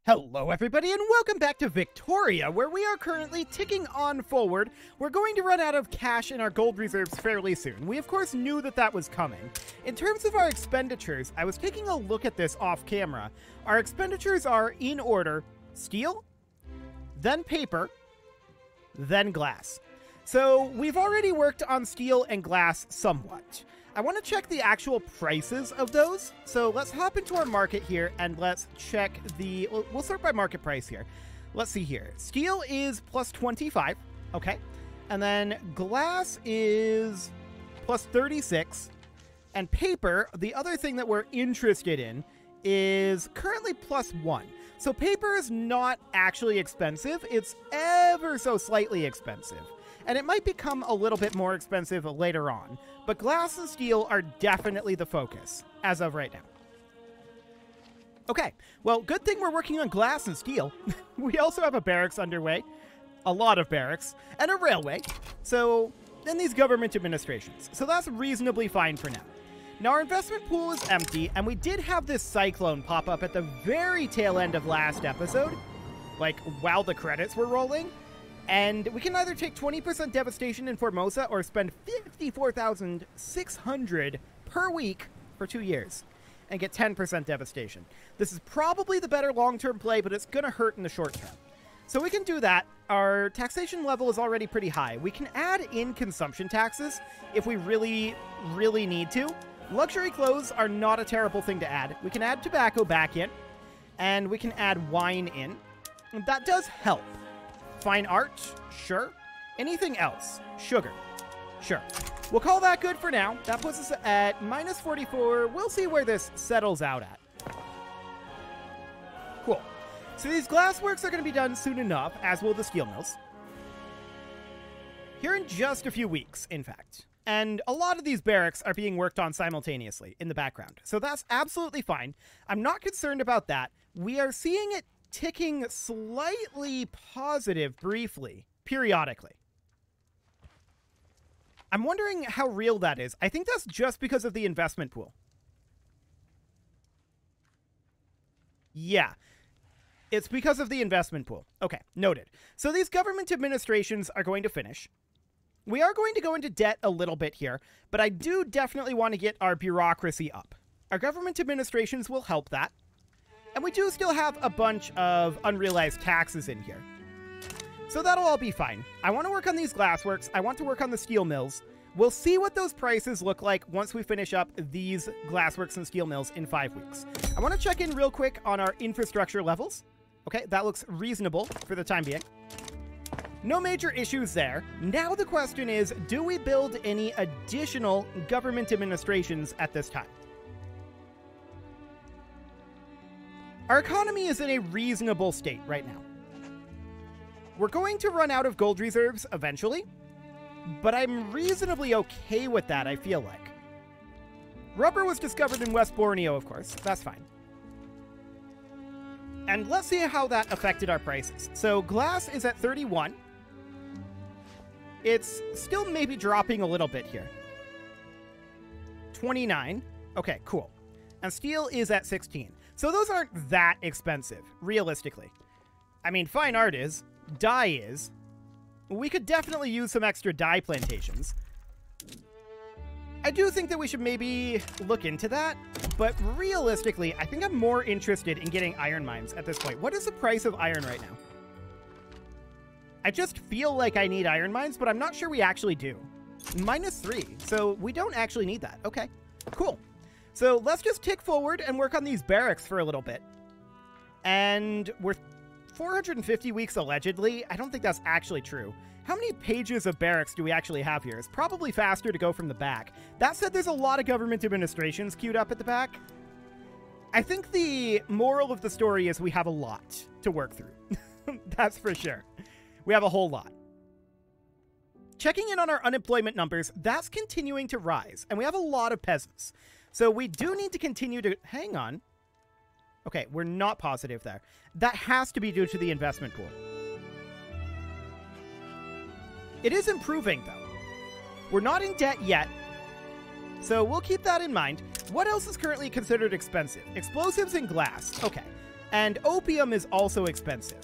Hello everybody and welcome back to Victoria, where we are currently ticking on forward. We're going to run out of cash in our gold reserves fairly soon. We of course knew that that was coming. In terms of our expenditures, I was taking a look at this off camera. Our expenditures are in order: steel, then paper, then glass. So we've already worked on steel and glass somewhat. I want to check the actual prices of those. So let's hop into our market here and let's check the... We'll start by market price here. Let's see here. Steel is plus 25. Okay. And then glass is plus 36. And paper, the other thing that we're interested in, is currently plus 1. So paper is not actually expensive. It's ever so slightly expensive. And it might become a little bit more expensive later on. But glass and steel are definitely the focus, as of right now. Okay, well, good thing we're working on glass and steel. We also have a barracks underway, a lot of barracks, and a railway. So, and these government administrations. So that's reasonably fine for now. Now, our investment pool is empty, and we did have this cyclone pop up at the very tail end of last episode, like while the credits were rolling. And we can either take 20% devastation in Formosa or spend 54,600 per week for 2 years and get 10% devastation. This is probably the better long-term play, but it's going to hurt in the short term. So we can do that. Our taxation level is already pretty high. We can add in consumption taxes if we really, really need to. Luxury clothes are not a terrible thing to add. We can add tobacco back in, and we can add wine in. That does help. Fine art? Sure. Anything else? Sugar? Sure. We'll call that good for now. That puts us at minus 44. We'll see where this settles out at. Cool. So these glassworks are going to be done soon enough, as will the steel mills. Here in just a few weeks, in fact. And a lot of these barracks are being worked on simultaneously in the background. So that's absolutely fine. I'm not concerned about that. We are seeing it ticking slightly positive briefly, periodically. I'm wondering how real that is. I think that's just because of the investment pool. Yeah, it's because of the investment pool. Okay, noted. So these government administrations are going to finish. We are going to go into debt a little bit here, but I do definitely want to get our bureaucracy up. Our government administrations will help that. And we do still have a bunch of unrealized taxes in here. So that'll all be fine. I want to work on these glassworks. I want to work on the steel mills. We'll see what those prices look like once we finish up these glassworks and steel mills in 5 weeks. I want to check in real quick on our infrastructure levels. Okay, that looks reasonable for the time being. No major issues there. Now the question is, do we build any additional government administrations at this time? Our economy is in a reasonable state right now. We're going to run out of gold reserves eventually, but I'm reasonably okay with that, I feel like. Rubber was discovered in West Borneo, of course. That's fine. And let's see how that affected our prices. So glass is at 31. It's still maybe dropping a little bit here. 29. Okay, cool. And steel is at 16. So those aren't that expensive, realistically. I mean, fine art is. Dye is. We could definitely use some extra dye plantations. I do think that we should maybe look into that. But realistically, I think I'm more interested in getting iron mines at this point. What is the price of iron right now? I just feel like I need iron mines, but I'm not sure we actually do. -3. So we don't actually need that. Okay, cool. So let's just tick forward and work on these barracks for a little bit. And we're 450 weeks allegedly. I don't think that's actually true. How many pages of barracks do we actually have here? It's probably faster to go from the back. That said, there's a lot of government administrations queued up at the back. I think the moral of the story is we have a lot to work through. That's for sure. We have a whole lot. Checking in on our unemployment numbers, that's continuing to rise. And we have a lot of peasants. So we do need to continue to... Hang on. Okay, we're not positive there. That has to be due to the investment pool. It is improving, though. We're not in debt yet. So we'll keep that in mind. What else is currently considered expensive? Explosives and glass. Okay. And opium is also expensive.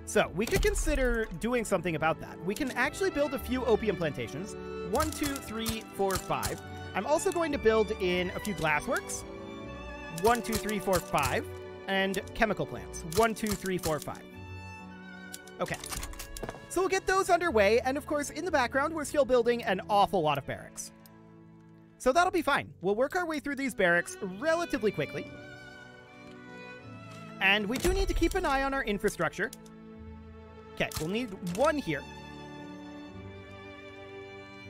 So we could consider doing something about that. We can actually build a few opium plantations. 1, 2, 3, 4, 5. I'm also going to build in a few glassworks. 1, 2, 3, 4, 5. And chemical plants. 1, 2, 3, 4, 5. Okay. So we'll get those underway. And of course, in the background, we're still building an awful lot of barracks. So that'll be fine. We'll work our way through these barracks relatively quickly. And we do need to keep an eye on our infrastructure. Okay, we'll need one here.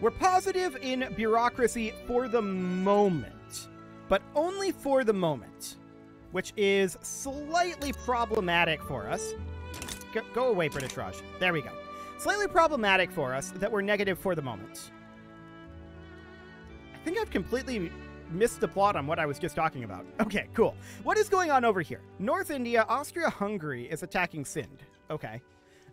We're positive in bureaucracy for the moment, but only for the moment, which is slightly problematic for us. Go away, British Raj. There we go. Slightly problematic for us that we're negative for the moment. I think I've completely missed the plot on what I was just talking about. Okay, cool. What is going on over here? North India, Austria-Hungary is attacking Sind. Okay.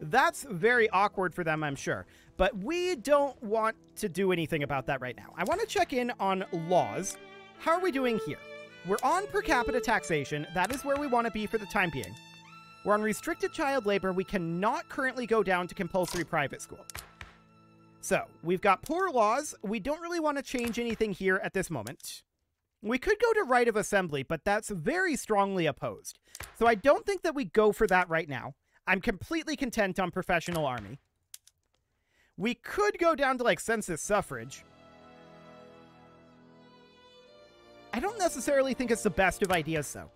That's very awkward for them, I'm sure. But we don't want to do anything about that right now. I want to check in on laws. How are we doing here? We're on per capita taxation. That is where we want to be for the time being. We're on restricted child labor. We cannot currently go down to compulsory private school. So, we've got poor laws. We don't really want to change anything here at this moment. We could go to right of assembly, but that's very strongly opposed. So I don't think that we go for that right now. I'm completely content on professional army. We could go down to, like, census suffrage. I don't necessarily think it's the best of ideas, though.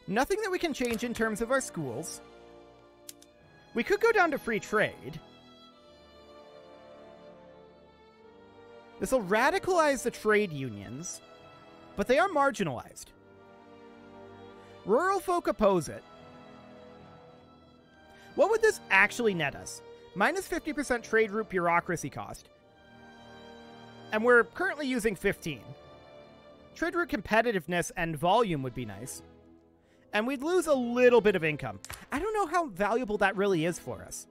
Nothing that we can change in terms of our schools. We could go down to free trade. This will radicalize the trade unions, but they are marginalized. Rural folk oppose it. What would this actually net us? Minus 50% trade route bureaucracy cost. And we're currently using 15. Trade route competitiveness and volume would be nice. And we'd lose a little bit of income. I don't know how valuable that really is for us.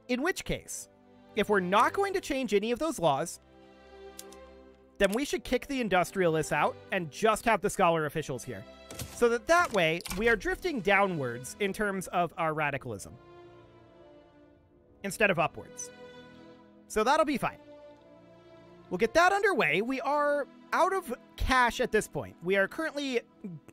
In which case, if we're not going to change any of those laws, then we should kick the industrialists out and just have the scholar officials here. So that way, we are drifting downwards in terms of our radicalism, instead of upwards. So that'll be fine. We'll get that underway. We are out of cash at this point. We are currently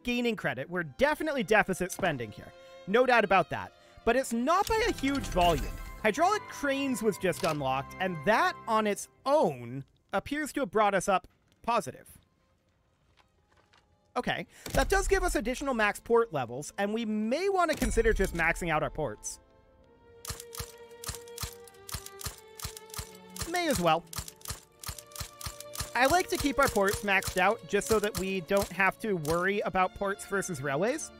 gaining credit. We're definitely deficit spending here. No doubt about that. But it's not by a huge volume. Hydraulic cranes was just unlocked, and that on its own appears to have brought us up positive. Okay, that does give us additional max port levels, and we may want to consider just maxing out our ports. May as well. I like to keep our ports maxed out just so that we don't have to worry about ports versus railways.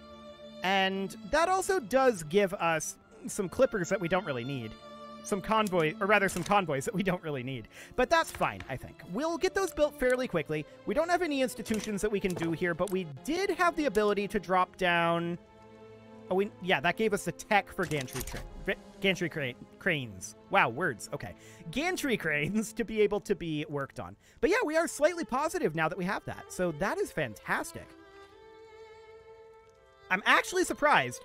And that also does give us some clippers that we don't really need. Some convoys that we don't really need. But that's fine, I think. We'll get those built fairly quickly. We don't have any institutions that we can do here, but we did have the ability to drop down... Oh, yeah, that gave us the tech for gantry cranes. Wow, words. Okay. Gantry cranes to be able to be worked on. But yeah, we are slightly positive now that we have that. So that is fantastic. I'm actually surprised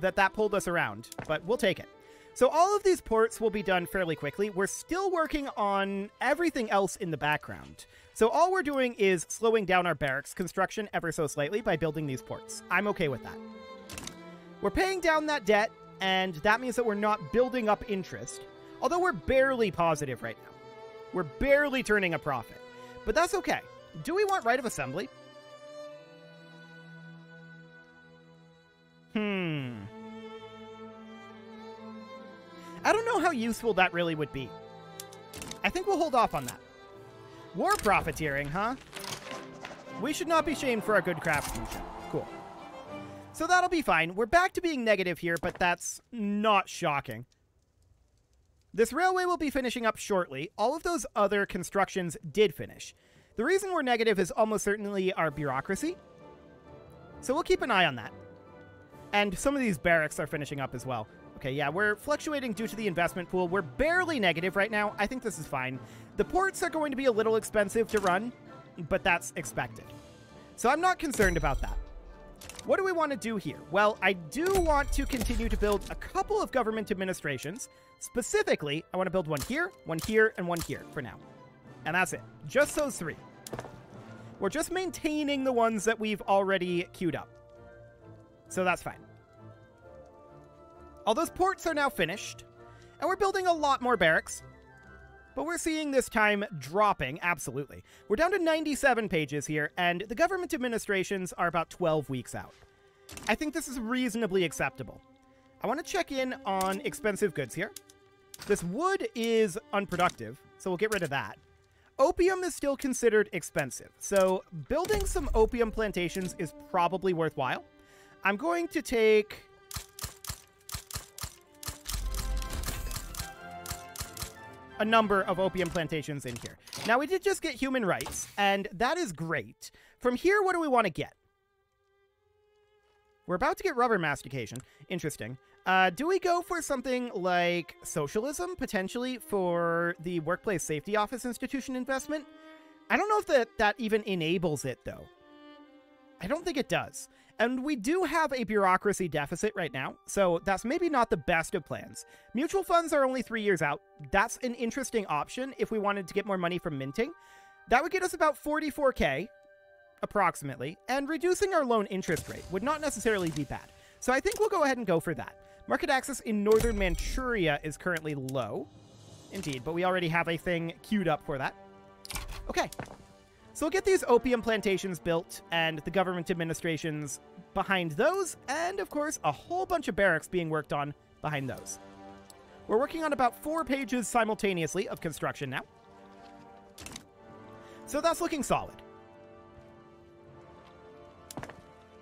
that that pulled us around, but we'll take it. So all of these ports will be done fairly quickly. We're still working on everything else in the background. So all we're doing is slowing down our barracks construction ever so slightly by building these ports. I'm okay with that. We're paying down that debt, and that means that we're not building up interest. Although we're barely positive right now. We're barely turning a profit. But that's okay. Do we want right of assembly? I don't know how useful that really would be. I think we'll hold off on that. War profiteering, huh? We should not be shamed for our good craftsmanship. Cool. So that'll be fine. We're back to being negative here, but that's not shocking. This railway will be finishing up shortly. All of those other constructions did finish. The reason we're negative is almost certainly our bureaucracy. So we'll keep an eye on that. And some of these barracks are finishing up as well. Okay, yeah, we're fluctuating due to the investment pool. We're barely negative right now. I think this is fine. The ports are going to be a little expensive to run. but that's expected. So I'm not concerned about that. What do we want to do here? Well, I do want to continue to build a couple of government administrations. Specifically, I want to build one here, and one here for now. And that's it. Just those 3. We're just maintaining the ones that we've already queued up. So that's fine. All those ports are now finished, and we're building a lot more barracks. But we're seeing this time dropping, absolutely. We're down to 97 pages here, and the government administrations are about 12 weeks out. I think this is reasonably acceptable. I want to check in on expensive goods here. This wood is unproductive, so we'll get rid of that. Opium is still considered expensive, so building some opium plantations is probably worthwhile. I'm going to take a number of opium plantations in here. Now, we did just get human rights, and that is great. From here, what do we want to get? We're about to get rubber mastication. Interesting. Do we go for something like socialism, potentially, for the Workplace Safety Office Institution investment? I don't know if that even enables it, though. I don't think it does. And we do have a bureaucracy deficit right now, so that's maybe not the best of plans. Mutual funds are only 3 years out. That's an interesting option if we wanted to get more money from minting. That would get us about 44k, approximately, and reducing our loan interest rate would not necessarily be bad. So I think we'll go ahead and go for that. Market access in northern Manchuria is currently low. Indeed, but we already have a thing queued up for that. Okay. So we'll get these opium plantations built and the government administrations behind those, and of course, a whole bunch of barracks being worked on behind those. We're working on about 4 pages simultaneously of construction now. So that's looking solid.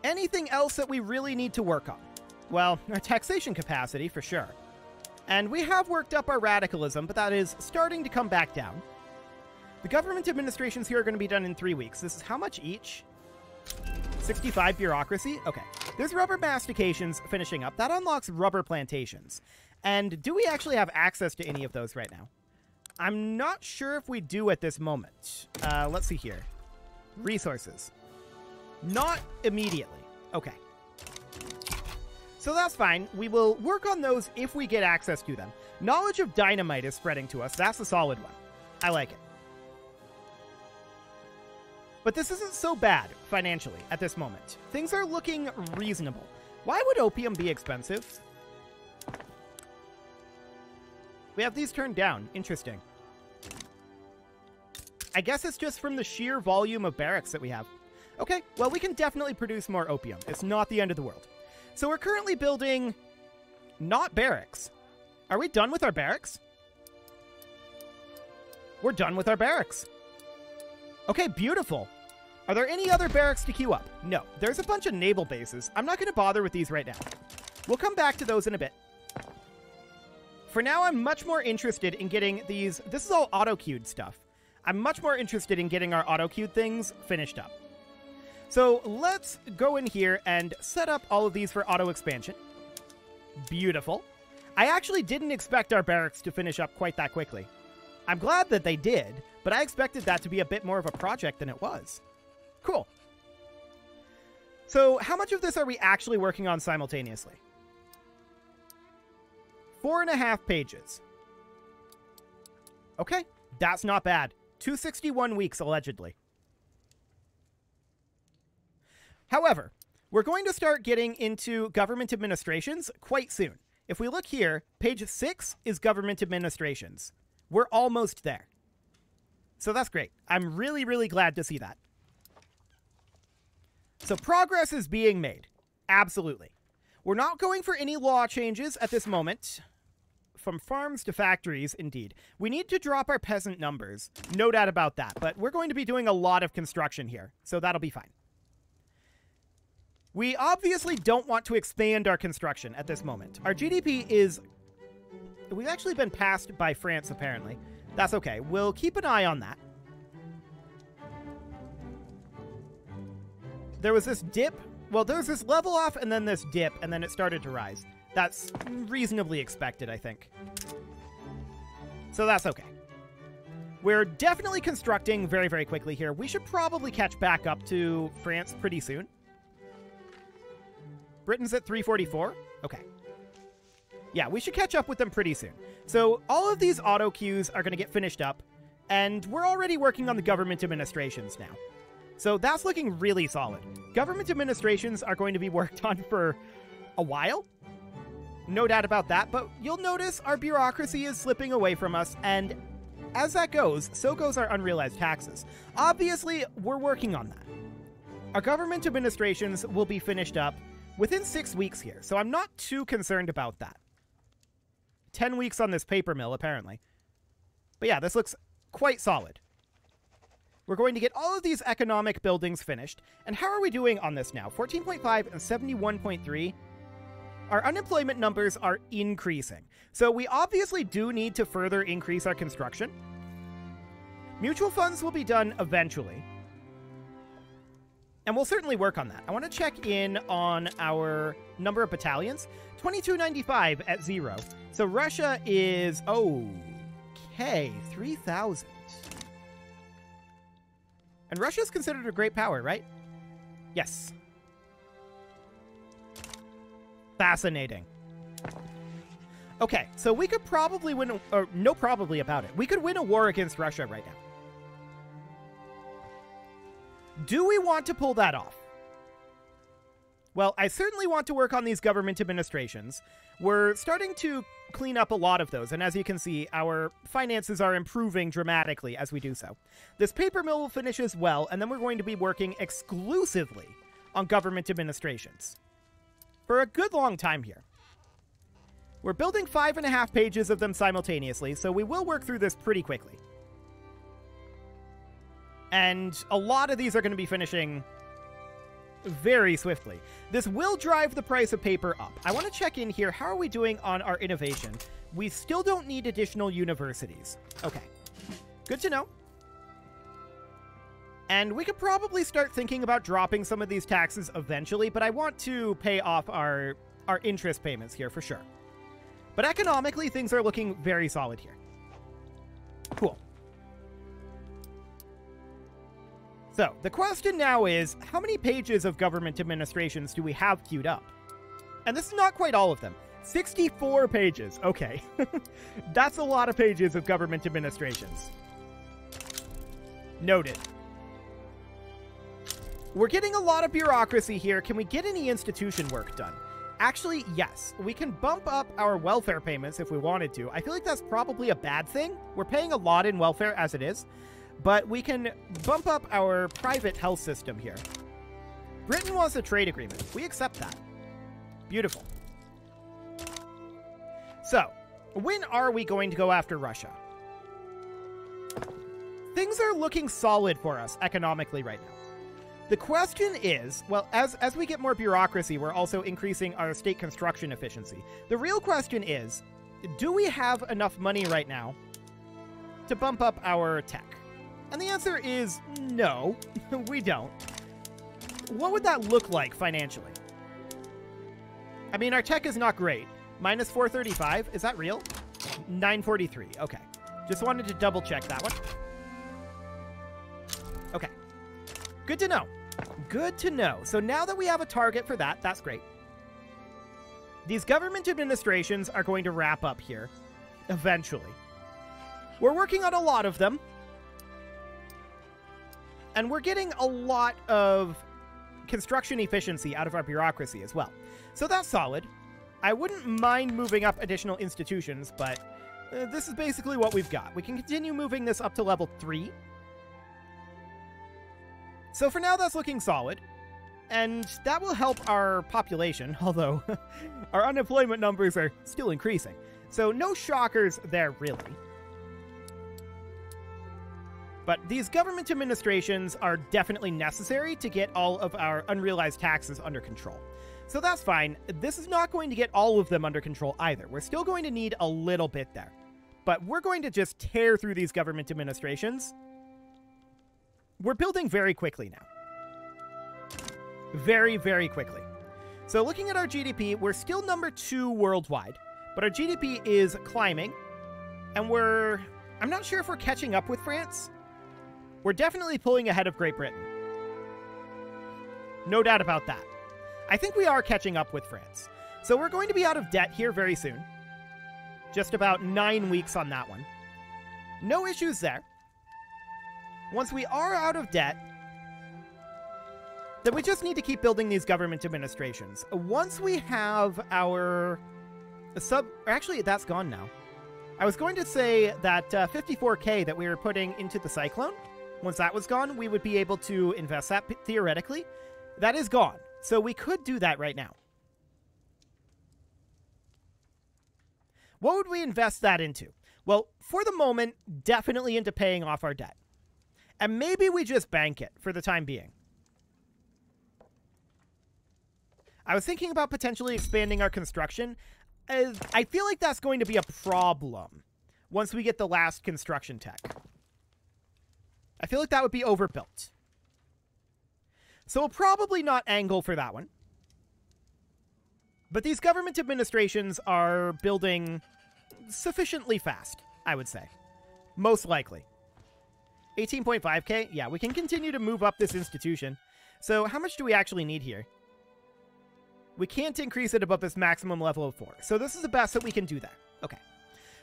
Anything else that we really need to work on? Well, our taxation capacity, for sure. And we have worked up our radicalism, but that is starting to come back down. The government administrations here are going to be done in 3 weeks. This is how much each? 65 bureaucracy? Okay. There's rubber mastications finishing up. That unlocks rubber plantations. And do we actually have access to any of those right now? I'm not sure if we do at this moment. Let's see here. Resources. Not immediately. Okay. So that's fine. We will work on those if we get access to them. Knowledge of dynamite is spreading to us. That's a solid one. I like it. But this isn't so bad financially at this moment. Things are looking reasonable. Why would opium be expensive? We have these turned down. Interesting. I guess it's just from the sheer volume of barracks that we have. Okay, well, we can definitely produce more opium. It's not the end of the world. So we're currently building not barracks. Are we done with our barracks? We're done with our barracks. Okay, beautiful. Are there any other barracks to queue up? No. There's a bunch of naval bases. I'm not going to bother with these right now. We'll come back to those in a bit. For now, I'm much more interested in getting these... This is all auto-queued stuff. I'm much more interested in getting our auto-queued things finished up. So let's go in here and set up all of these for auto-expansion. Beautiful. I actually didn't expect our barracks to finish up quite that quickly. I'm glad that they did, but I expected that to be a bit more of a project than it was. Cool. So how much of this are we actually working on simultaneously? 4.5 pages. Okay, that's not bad. 261 weeks, allegedly. However, we're going to start getting into government administrations quite soon. If we look here, page 6 is government administrations. We're almost there. So that's great. I'm really, really glad to see that. So progress is being made. Absolutely. We're not going for any law changes at this moment. From farms to factories, indeed. We need to drop our peasant numbers. No doubt about that. But we're going to be doing a lot of construction here. So that'll be fine. We obviously don't want to expand our construction at this moment. Our GDP is... We've actually been passed by France, apparently. That's okay. We'll keep an eye on that. There was this dip. Well, there was this level off and then this dip, and then it started to rise. That's reasonably expected, I think. So that's okay. We're definitely constructing very, very quickly here. We should probably catch back up to France pretty soon. Britain's at 344. Okay. Yeah, we should catch up with them pretty soon. So all of these auto queues are going to get finished up, and we're already working on the government administrations now. So that's looking really solid. Government administrations are going to be worked on for a while. No doubt about that, but you'll notice our bureaucracy is slipping away from us, and as that goes, so goes our unrealized taxes. Obviously, we're working on that. Our government administrations will be finished up within 6 weeks here, so I'm not too concerned about that. 10 weeks on this paper mill, apparently. But yeah, this looks quite solid. We're going to get all of these economic buildings finished. And how are we doing on this now? 14.5 and 71.3. Our unemployment numbers are increasing. So we obviously do need to further increase our construction. Mutual funds will be done eventually. And we'll certainly work on that. I want to check in on our number of battalions. 2295 at 0. So Russia is, okay, 3,000. And Russia's considered a great power, right? Yes. Fascinating. Okay, so we could probably win, or no probably about it. We could win a war against Russia right now. Do we want to pull that off? Well, I certainly want to work on these government administrations. We're starting to clean up a lot of those, and as you can see, our finances are improving dramatically as we do so. This paper mill will finish as well, and then we're going to be working exclusively on government administrations for a good long time here. We're building 5.5 pages of them simultaneously, so we will work through this pretty quickly. And a lot of these are going to be finishing very swiftly. This will drive the price of paper up. I want to check in here. How are we doing on our innovation? We still don't need additional universities. Okay. Good to know. And we could probably start thinking about dropping some of these taxes eventually, but I want to pay off our interest payments here for sure. But economically, things are looking very solid here. Cool. So, the question now is, how many pages of government administrations do we have queued up? And this is not quite all of them. 64 pages. Okay. That's a lot of pages of government administrations. Noted. We're getting a lot of bureaucracy here. Can we get any institution work done? Actually, yes. We can bump up our welfare payments if we wanted to. I feel like that's probably a bad thing. We're paying a lot in welfare as it is. But we can bump up our private health system here. Britain wants a trade agreement. We accept that. Beautiful. So, when are we going to go after Russia? Things are looking solid for us economically right now. The question is, well, as we get more bureaucracy, we're also increasing our state construction efficiency. The real question is, do we have enough money right now to bump up our tech? And the answer is no, we don't. What would that look like financially? I mean, our tech is not great. Minus 435, is that real? 943, okay. Just wanted to double check that one. Okay. Good to know. Good to know. So now that we have a target for that, that's great. These government administrations are going to wrap up here, eventually. We're working on a lot of them. And we're getting a lot of construction efficiency out of our bureaucracy as well. So that's solid. I wouldn't mind moving up additional institutions, but this is basically what we've got. We can continue moving this up to level 3. So for now, that's looking solid. And that will help our population, although our unemployment numbers are still increasing. So no shockers there, really. But these government administrations are definitely necessary to get all of our unrealized taxes under control. So that's fine. This is not going to get all of them under control either. We're still going to need a little bit there. But we're going to just tear through these government administrations. We're building very quickly now. Very, very quickly. So looking at our GDP, we're still number 2 worldwide. But our GDP is climbing. And we're I'm not sure if we're catching up with France. We're definitely pulling ahead of Great Britain. No doubt about that. I think we are catching up with France. So we're going to be out of debt here very soon. Just about 9 weeks on that one. No issues there. Once we are out of debt, then we just need to keep building these government administrations. Once we have our actually, that's gone now. I was going to say that 54K that we were putting into the Cyclone, once that was gone, we would be able to invest that theoretically. That is gone. So we could do that right now. What would we invest that into? Well, for the moment, definitely into paying off our debt. And maybe we just bank it for the time being. I was thinking about potentially expanding our construction. I feel like that's going to be a problem once we get the last construction tech. I feel like that would be overbuilt. So we'll probably not angle for that one. But these government administrations are building sufficiently fast, I would say. Most likely. 18.5K? Yeah, we can continue to move up this institution. So how much do we actually need here? We can't increase it above this maximum level of 4. So this is the best that we can do there. Okay.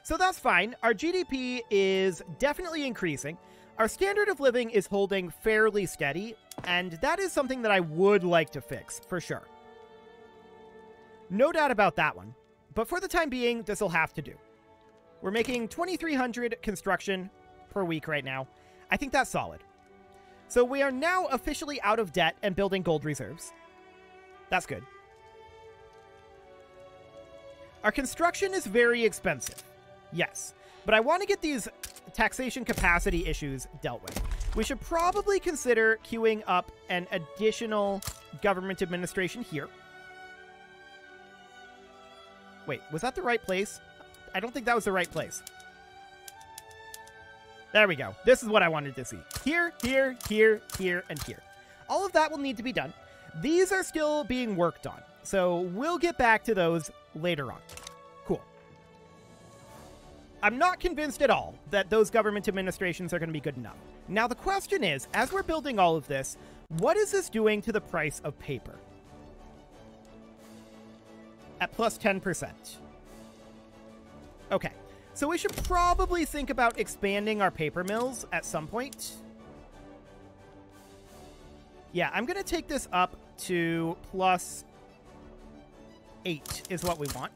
So that's fine. Our GDP is definitely increasing. Our standard of living is holding fairly steady. And that is something that I would like to fix, for sure. No doubt about that one. But for the time being, this will have to do. We're making 2,300 construction per week right now. I think that's solid. So we are now officially out of debt and building gold reserves. That's good. Our construction is very expensive. Yes. But I want to get these taxation capacity issues dealt with. We should probably consider queuing up an additional government administration here. Wait, was that the right place? I don't think that was the right place. There we go. This is what I wanted to see. Here, here, here, here, and here. All of that will need to be done. These are still being worked on, so we'll get back to those later on. Cool. I'm not convinced at all that those government administrations are going to be good enough. Now the question is, as we're building all of this, what is this doing to the price of paper? At plus 10%. Okay. So we should probably think about expanding our paper mills at some point. Yeah, I'm going to take this up to plus 8 is what we want.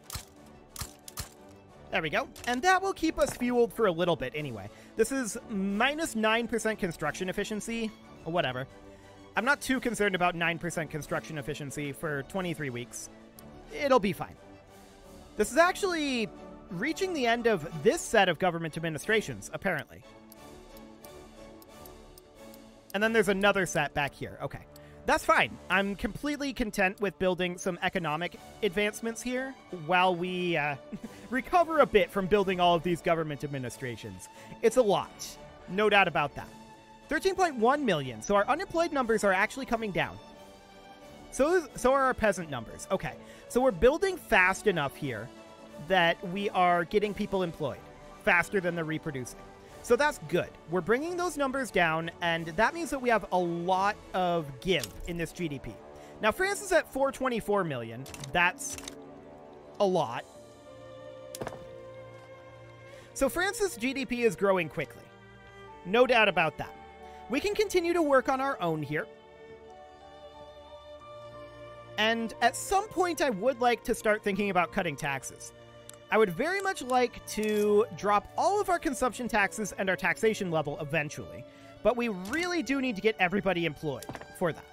There we go. And that will keep us fueled for a little bit anyway. This is minus 9% construction efficiency. Whatever. I'm not too concerned about 9% construction efficiency for 23 weeks. It'll be fine. This is actually reaching the end of this set of government administrations, apparently. And then there's another set back here. Okay. That's fine. I'm completely content with building some economic advancements here while we recover a bit from building all of these government administrations. It's a lot. No doubt about that. 13.1 million. So our unemployed numbers are actually coming down. So are our peasant numbers. Okay. So we're building fast enough here that we are getting people employed faster than they're reproducing. So that's good. We're bringing those numbers down, and that means that we have a lot of give in this GDP. Now, France is at 424 million. That's a lot. So France's GDP is growing quickly. No doubt about that. We can continue to work on our own here. And at some point, I would like to start thinking about cutting taxes. I would very much like to drop all of our consumption taxes and our taxation level eventually, but we really do need to get everybody employed for that.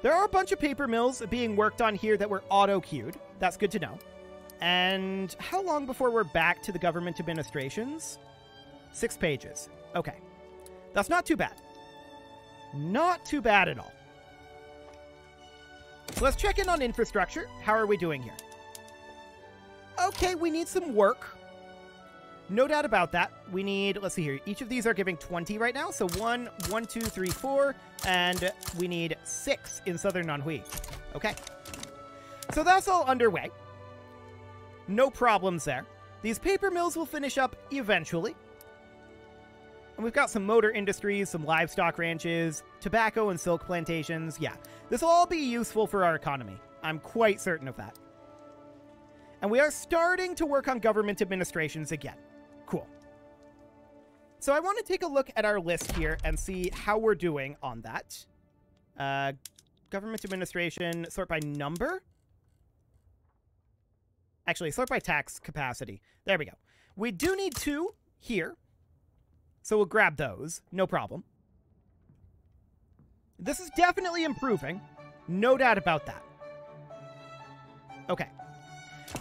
There are a bunch of paper mills being worked on here that were auto-queued. That's good to know. And how long before we're back to the government administrations? 6 pages. Okay. That's not too bad. Not too bad at all. So let's check in on infrastructure. How are we doing here? Okay, we need some work. No doubt about that. We need, let's see here. Each of these are giving 20 right now. So 1, 2, 3, 4. And we need 6 in Southern Nanhui. Okay. So that's all underway. No problems there. These paper mills will finish up eventually. And we've got some motor industries, some livestock ranches, tobacco and silk plantations. Yeah, this will all be useful for our economy. I'm quite certain of that. And we are starting to work on government administrations again. Cool. So I want to take a look at our list here and see how we're doing on that. Government administration, sort by number? Actually, sort by tax capacity. There we go. We do need 2 here. So we'll grab those. No problem. This is definitely improving. No doubt about that. Okay.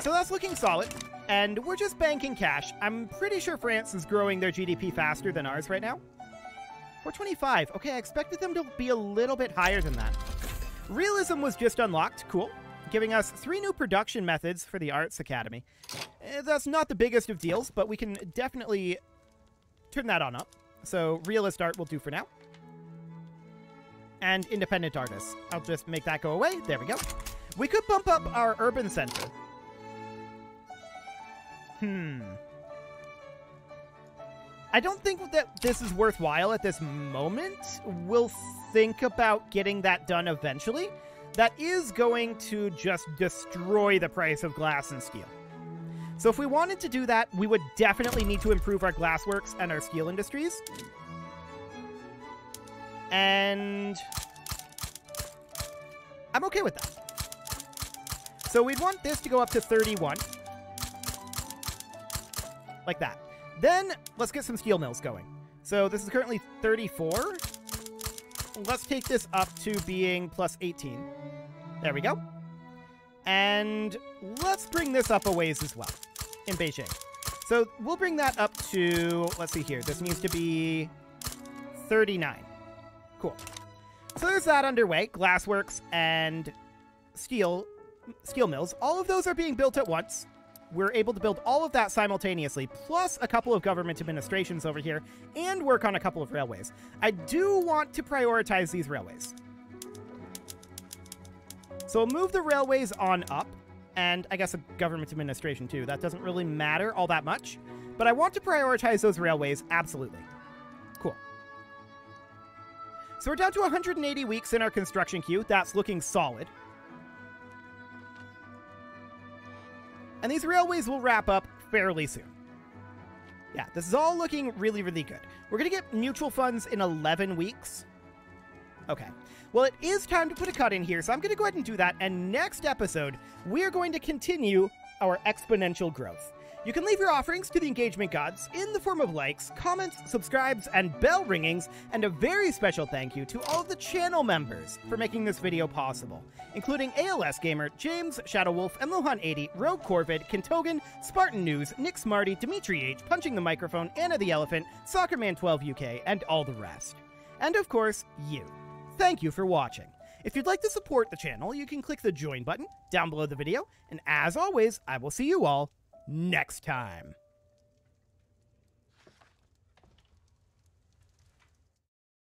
So that's looking solid. And we're just banking cash. I'm pretty sure France is growing their GDP faster than ours right now. 425. Okay, I expected them to be a little bit higher than that. Realism was just unlocked. Cool. Giving us 3 new production methods for the Arts Academy. That's not the biggest of deals, but we can definitely turn that on up. So realist art will do for now. And independent artists. I'll just make that go away. There we go. We could bump up our urban center. I don't think that this is worthwhile at this moment. We'll think about getting that done eventually. That is going to just destroy the price of glass and steel. So if we wanted to do that, we would definitely need to improve our glassworks and our steel industries. And I'm okay with that. So we'd want this to go up to 31. Like that. Then let's get some steel mills going. So this is currently 34. Let's take this up to being plus 18. There we go. And let's bring this up a ways as well in Beijing. So we'll bring that up to, let's see here, this needs to be 39. Cool. So there's that underway. Glassworks and steel mills. All of those are being built at once. We're able to build all of that simultaneously, plus a couple of government administrations over here, and work on a couple of railways. I do want to prioritize these railways. So we'll move the railways on up, and I guess a government administration too. That doesn't really matter all that much, but I want to prioritize those railways, absolutely. Cool. So we're down to 180 weeks in our construction queue. That's looking solid. And these railways will wrap up fairly soon. Yeah, this is all looking really, really good. We're going to get mutual funds in 11 weeks. Okay. Well, it is time to put a cut in here, so I'm going to go ahead and do that. And next episode, we are going to continue our exponential growth. You can leave your offerings to the engagement gods in the form of likes, comments, subscribes, and bell ringings, and a very special thank you to all of the channel members for making this video possible, including ALS Gamer, James, Shadow Wolf, Emlohan80, Rogue Corvid, Kintogan, Spartan News, Nick Smarty, Dimitri H, Punching the Microphone, Anna the Elephant, Soccerman12 UK, and all the rest. And of course, you. Thank you for watching. If you'd like to support the channel, you can click the join button down below the video, and as always, I will see you all next time.